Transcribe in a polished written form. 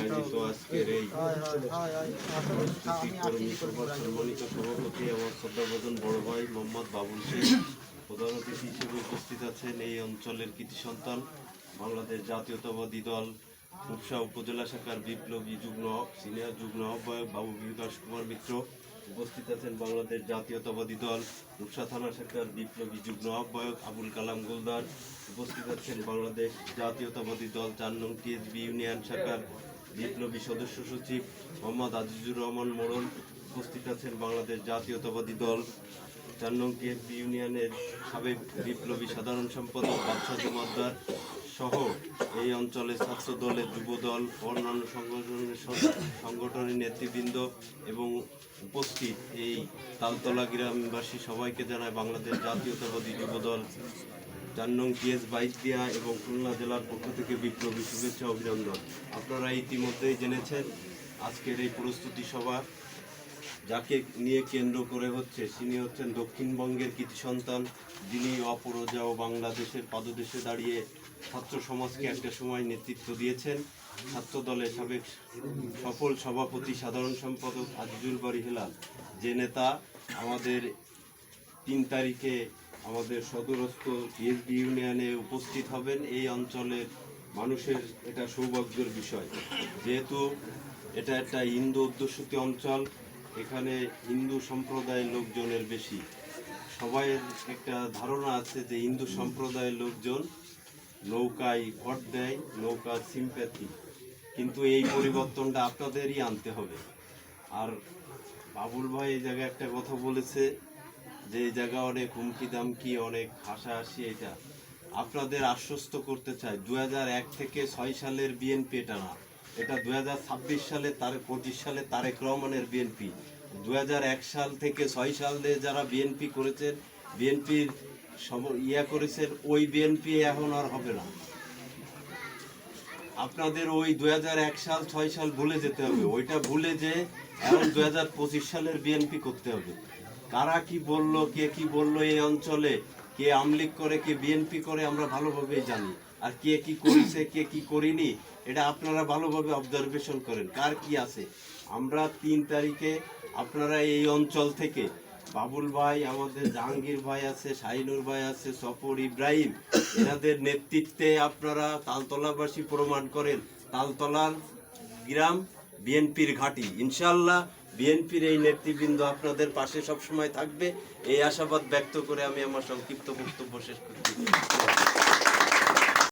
আয়োজিত আজকের এই কর্মী সভার সম্মানিত সভাপতি আমার শ্রদ্ধাভাজন বড় ভাই মোহাম্মদ বাবুল শেখ প্রধান অতিথি হিসেবে উপস্থিত আছেন এই অঞ্চলের কৃতি সন্তান বাংলাদেশ জাতীয়তাবাদী দল রূপসা উপজেলা শাখার বিপ্লবী সিনিয়র যুগ্ম আহ্বায়ক বাবু বিকাশ কুমার মিত্র। উপস্থিত আছেন বাংলাদেশ জাতীয়তাবাদী দল রূপসা থানা শাখার বিপ্লবী যুগ্ম আহ্বায়ক আবুল কালাম গোলদার। উপস্থিত আছেন বাংলাদেশ জাতীয়তাবাদী দল ৪ নং টিএসবি ইউনিয়ন শাখার বিপ্লবী সদস্য সচিব মোহাম্মদ আজিজুর রহমান মোড়ল। উপস্থিত আছেন বাংলাদেশ জাতীয়তাবাদী দল ৪ নং টিএসবি ইউনিয়নের সাবেক বিপ্লবী সাধারণ সম্পাদক বাদশাহ জমাদ্দার সহ এই অঞ্চলের ছাত্র দলের যুবদল অন্যান্য সংগঠনের নেতৃবৃন্দ এবং উপস্থিত এই তালতলা গ্রামবাসী সবাইকে জানায় বাংলাদেশ জাতীয়তাবাদী যুবদল ৪ নং টিএস বাইদিয়া এবং খুলনা জেলার পক্ষ থেকে বিপ্লবী শুভেচ্ছা অভিনন্দন। আপনারা ইতিমধ্যেই জেনেছেন আজকের এই প্রস্তুতি সভা যাকে নিয়ে কেন্দ্র করে হচ্ছে তিনি হচ্ছেন দক্ষিণবঙ্গের কৃতি সন্তান, যিনি অপরাজা ও বাংলাদেশের পাদদেশে দাঁড়িয়ে ছাত্র সমাজকে একটা সময় নেতৃত্ব দিয়েছেন। ছাত্র দলের সাবেক সফল সভাপতি সাধারণ সম্পাদক আজিজুল বারী হেলাল যে নেতা আমাদের ৩ তারিখে আমাদের সদরস্থ টিএসবি ইউনিয়নে উপস্থিত হবেন। এই অঞ্চলের মানুষের এটা সৌভাগ্যের বিষয়, যেহেতু এটা একটা হিন্দু অধ্যুষিত অঞ্চল, এখানে হিন্দু সম্প্রদায়ের লোকজনের বেশি। সবাই একটা ধারণা আছে যে হিন্দু সম্প্রদায়ের লোকজন নৌকায় ভোট দেয়, নৌকার সিম্প্যাথি, কিন্তু এই পরিবর্তনটা আপনাদেরই আনতে হবে। আর বাবুল ভাই এই জায়গায় একটা কথা বলেছে যে এই জায়গা অনেক হুমকি দামকি, অনেক হাসাহাসি, এটা আপনাদের আশ্বস্ত করতে চাই 2001 থেকে 6 সালের বিএনপি এটা না, এটা 2026 সালে 25 সালে তারেক রহমানের বিএনপি। 2001 সাল থেকে 6 সালে যারা বিএনপি করেছেন, বিএনপির করেছেন, ওই বিএনপি এখন আর হবে না। আপনাদের ওই 2001 সাল 6 সাল ভুলে যেতে হবে, ওইটা ভুলে যে এখন 2025 সালের বিএনপি করতে হবে। কারা কি বললো, কে কি বললো, এই অঞ্চলে কে আমলিগ করে কে বিএনপি করে আমরা ভালোভাবে জানি, আর কে কি করেছে কে কি করিনি এটা আপনারা ভালোভাবে অবজারভেশন করেন কার কি আছে। আমরা 3 তারিখে আপনারা এই অঞ্চল থেকে বাবুল ভাই, আমাদের জাহাঙ্গীর ভাই আছে, শাহিনুর ভাই আছে, সফর ইব্রাহিম, এনাদের নেতৃত্বে আপনারা তালতলাবাসী প্রমাণ করেন তালতলার গ্রাম বিএনপির ঘাঁটি। ইনশাআল্লাহ বিএনপির এই নেতৃবৃন্দ আপনাদের পাশে সবসময় থাকবে, এই আশাবাদ ব্যক্ত করে আমি আমার সংক্ষিপ্ত বক্তব্য শেষ করছি।